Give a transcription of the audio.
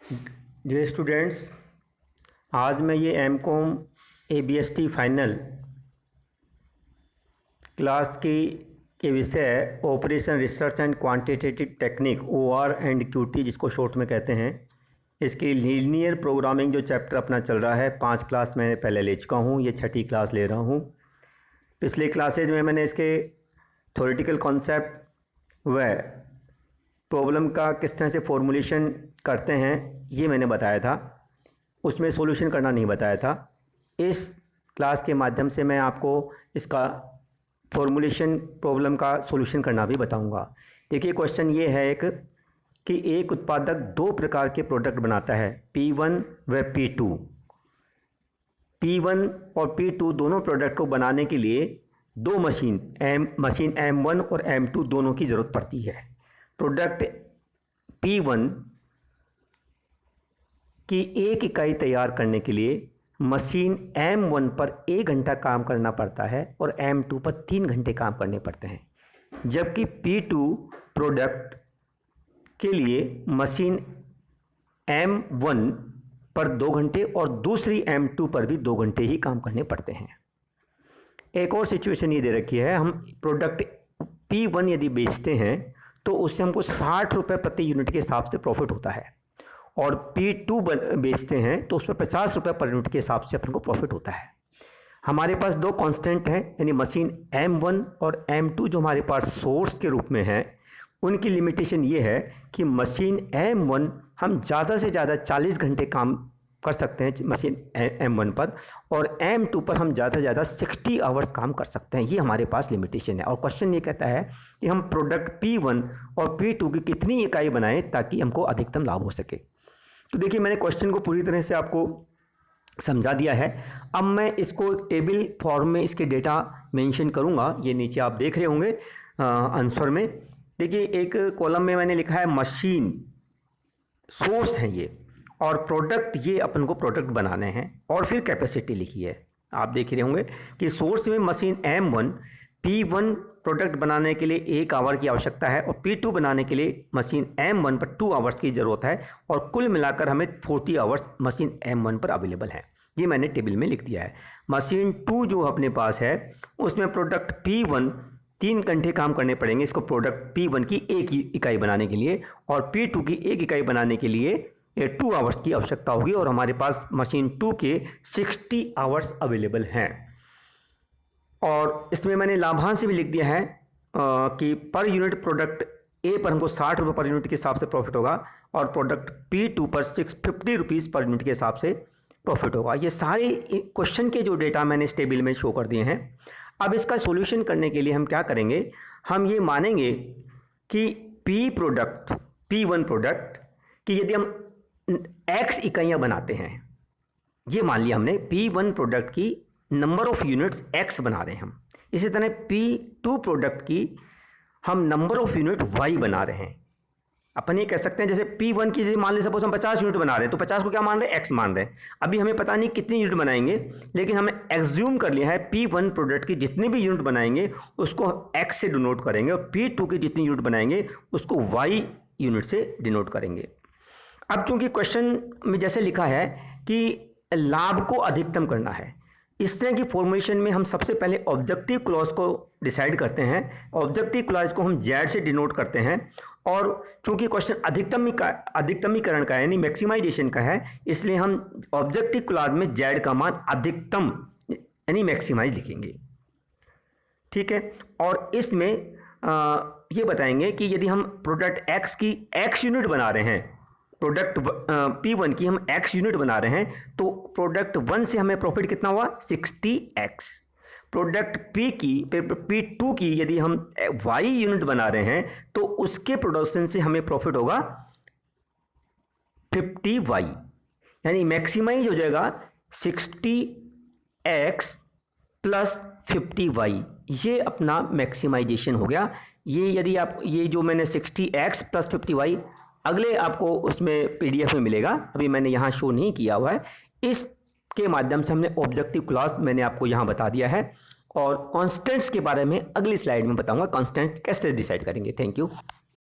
Dear students, आज मैं ये एमकॉम ABST फाइनल क्लास के विषय operation research and quantitative technique OR&QT जिसको शॉर्ट में कहते हैं, इसकी लीनियर प्रोग्रामिंग जो चैप्टर अपना चल रहा है 5 क्लास मैंने पहले ले चुका हूँ। ये 6ठी क्लास ले रहा हूँ। पिछले क्लासेज में मैंने इसके थ्योरेटिकल कॉन्सेप्ट व प्रॉब्लम का किस तरह से फॉर्मुलेशन करते हैं ये मैंने बताया था, उसमें सॉल्यूशन करना नहीं बताया था। इस क्लास के माध्यम से मैं आपको इसका फॉर्मुलेशन प्रॉब्लम का सॉल्यूशन करना भी बताऊंगा। देखिए, क्वेश्चन ये है कि एक उत्पादक 2 प्रकार के प्रोडक्ट बनाता है, P1 व P2। P1 और P2 दोनों प्रोडक्ट को बनाने के लिए 2 मशीन M1 और M2 दोनों की ज़रूरत पड़ती है। प्रोडक्ट P1 की 1 इकाई तैयार करने के लिए मशीन M1 पर 1 घंटा काम करना पड़ता है और M2 पर 3 घंटे काम करने पड़ते हैं, जबकि P2 प्रोडक्ट के लिए मशीन M1 पर 2 घंटे और दूसरी M2 पर भी 2 घंटे ही काम करने पड़ते हैं। एक और सिचुएशन ये दे रखी है, हम प्रोडक्ट P1 यदि बेचते हैं तो उससे हमको 60 रुपये प्रति यूनिट के हिसाब से प्रॉफिट होता है, और P2 बेचते हैं तो उस पर 50 रुपये पर यूनिट के हिसाब से अपन को प्रॉफिट होता है। हमारे पास 2 कांस्टेंट हैं, यानी मशीन M1 और M2 जो हमारे पास सोर्स के रूप में है, उनकी लिमिटेशन ये है कि मशीन M1 हम ज़्यादा से ज़्यादा 40 घंटे काम कर सकते हैं मशीन M1 पर, और M2 पर हम ज़्यादा से ज़्यादा 60 आवर्स काम कर सकते हैं। ये हमारे पास लिमिटेशन है। और क्वेश्चन ये कहता है कि हम प्रोडक्ट P1 और P2 की कितनी इकाई बनाएं ताकि हमको अधिकतम लाभ हो सके। तो देखिए, मैंने क्वेश्चन को पूरी तरह से आपको समझा दिया है। अब मैं इसको टेबल फॉर्म में इसके डेटा मेंशन करूँगा। ये नीचे आप देख रहे होंगे आंसर में। देखिए, एक कॉलम में मैंने लिखा है मशीन, सोर्स है ये, और प्रोडक्ट, ये अपन को प्रोडक्ट बनाने हैं, और फिर कैपेसिटी लिखी है। आप देख रहे होंगे कि सोर्स में मशीन M1 P1 प्रोडक्ट बनाने के लिए 1 आवर की आवश्यकता है, और P2 बनाने के लिए मशीन M1 पर 2 आवर्स की ज़रूरत है, और कुल मिलाकर हमें 40 आवर्स मशीन M1 पर अवेलेबल है। ये मैंने टेबल में लिख दिया है। मशीन 2 जो अपने पास है उसमें प्रोडक्ट P1 3 घंटे काम करने पड़ेंगे इसको प्रोडक्ट P1 की 1 इकाई बनाने के लिए, और P2 की 1 इकाई बनाने के लिए 2 आवर्स की आवश्यकता होगी, और हमारे पास मशीन 2 के 60 आवर्स अवेलेबल हैं। और इसमें मैंने लाभांश भी लिख दिया है कि पर यूनिट प्रोडक्ट ए पर हमको 60 रुपये पर यूनिट के हिसाब से प्रॉफिट होगा, और प्रोडक्ट P2 पर 650 रुपीज़ पर यूनिट के हिसाब से प्रॉफिट होगा। ये सारे क्वेश्चन के जो डेटा मैंने इस टेबल में शो कर दिए हैं। अब इसका सॉल्यूशन करने के लिए हम क्या करेंगे, हम ये मानेंगे कि P1 प्रोडक्ट की यदि हम X इकाइयाँ बनाते हैं, ये मान लिया हमने P1 प्रोडक्ट की नंबर ऑफ यूनिट्स X बना रहे हैं हम। इसी तरह P2 प्रोडक्ट की हम नंबर ऑफ यूनिट Y बना रहे हैं। अपन ये कह सकते हैं जैसे P1 की मान लीजिए सपोज हम 50 यूनिट बना रहे हैं, तो 50 को क्या मान रहे हैं, X मान रहे हैं। अभी हमें पता नहीं कितनी यूनिट बनाएंगे, लेकिन हमें एग्ज्यूम कर लिया है P1 प्रोडक्ट की जितनी भी यूनिट बनाएंगे उसको X से डिनोट करेंगे, और P2 की जितनी यूनिट बनाएंगे उसको Y यूनिट से डिनोट करेंगे। अब चूंकि क्वेश्चन में जैसे लिखा है कि लाभ को अधिकतम करना है, इस तरह की फॉर्मुलेशन में हम सबसे पहले ऑब्जेक्टिव क्लॉज को डिसाइड करते हैं। ऑब्जेक्टिव क्लॉज को हम Z से डिनोट करते हैं, और चूंकि क्वेश्चन अधिकतमीकरण का है, यानी मैक्सिमाइजेशन का है, इसलिए हम ऑब्जेक्टिव क्लॉज में Z का मान अधिकतम यानी मैक्सिमाइज लिखेंगे। ठीक है, और इसमें ये बताएंगे कि यदि हम प्रोडक्ट X की X यूनिट बना रहे हैं, प्रोडक्ट P1 की हम X यूनिट बना रहे हैं, तो प्रोडक्ट 1 से हमें प्रॉफिट कितना हुआ, 60X। प्रोडक्ट P2 की यदि हम Y यूनिट बना रहे हैं तो उसके प्रोडक्शन से हमें प्रॉफिट होगा 50Y, यानी मैक्सिमाइज हो जाएगा 60X प्लस 50Y। ये अपना मैक्सिमाइजेशन हो गया। ये यदि आप ये जो मैंने 60X प्लस 50Y अगले आपको उसमें PDF में मिलेगा, अभी मैंने यहाँ शो नहीं किया हुआ है। इसके माध्यम से हमने ऑब्जेक्टिव क्लॉज मैंने आपको यहाँ बता दिया है, और कॉन्स्टेंट्स के बारे में अगली स्लाइड में बताऊंगा, कॉन्स्टेंट कैसे डिसाइड करेंगे। Thank you.